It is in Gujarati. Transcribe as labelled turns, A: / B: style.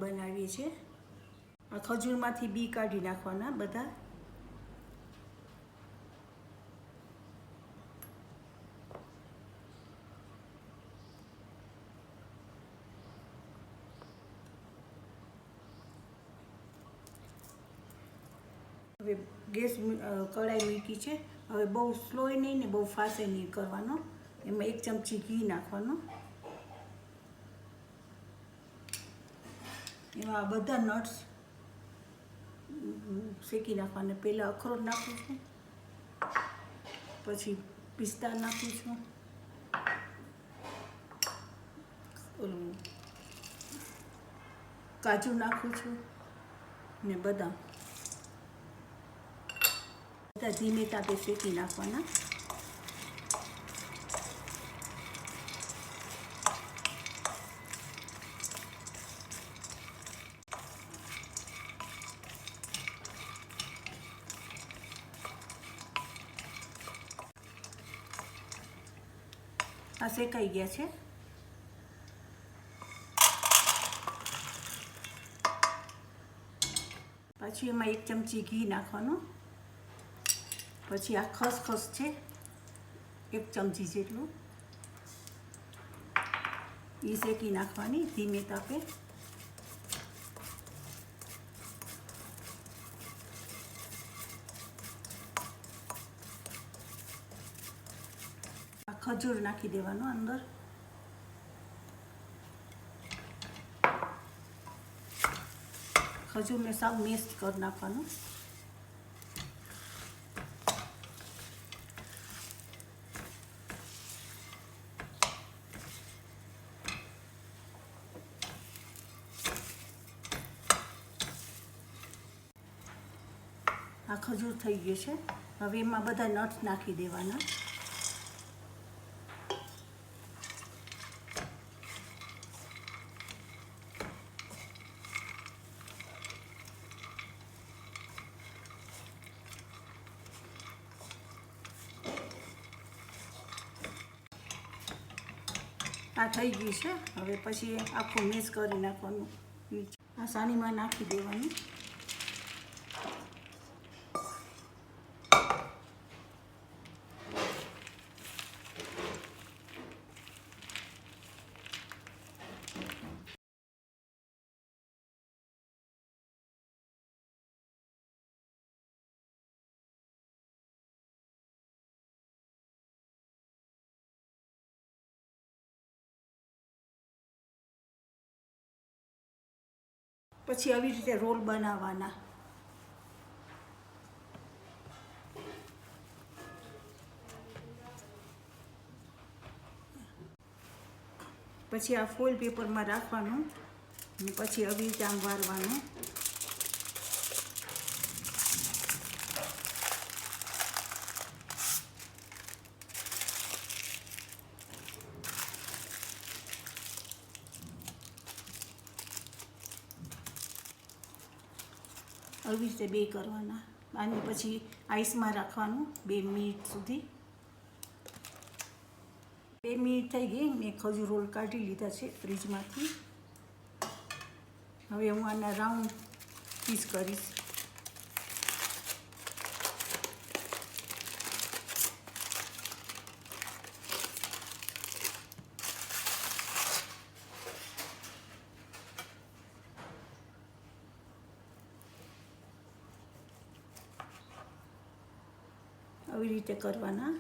A: બનાવીએ છીએ। આ ખજૂરમાંથી બી કાઢી નાખવાના બધા। હવે ગેસ કઢાઈ મૂકી છે। હવે બહુ સ્લોય નહીં ને બહુ ફાસ્ટ નહીં કરવાનો। એમાં 1 ચમચી ઘી નાખવાનું। એમાં બધા નટ્સ શેકી નાખવાના। પહેલાં અખરોટ નાખું છું, પછી પિસ્તા નાખું છું, કાજુ નાખું છું ને બદામ। બધા ધીમે તાપે શેકી નાખવાના। આ શેકાઈ ગયા છે। પછી એમાં 1 ચમચી ઘી નાખવાનું। પછી આ ખસખસ છે 1 ચમચી જેટલું, એ શેકી નાખવાની ધીમે તાપે। આ ખજૂર નાખી દેવાનો અંદર। ખજૂરને સાવ મેશ કરી નાખવાનું। આ ખજૂર થઈ ગયું છે। હવે એમાં બધા નટ્સ નાખી દેવાના। આ થઈ ગયું છે। હવે પછી આખું મિક્સ કરી નાખવાનું। આ સાણીમાં નાખી દેવાનું। પછી આવી રીતે રોલ બનાવવાના। પછી આ ફોઇલ પેપરમાં રાખવાનું અને પછી આવી રીતે આમ વાળવાનું। આવી રીતે 2 કરવાના। આને પછી આઈસમાં રાખવાનું 2 મિનિટ સુધી। 2 મિનિટ થઈ ગઈ। મેં ખજૂર રોલ કાઢી લીધા છે ફ્રીજમાંથી। હવે હું આના રાઉન્ડ પીસ કરીશ। આવી રીતે કરવાના।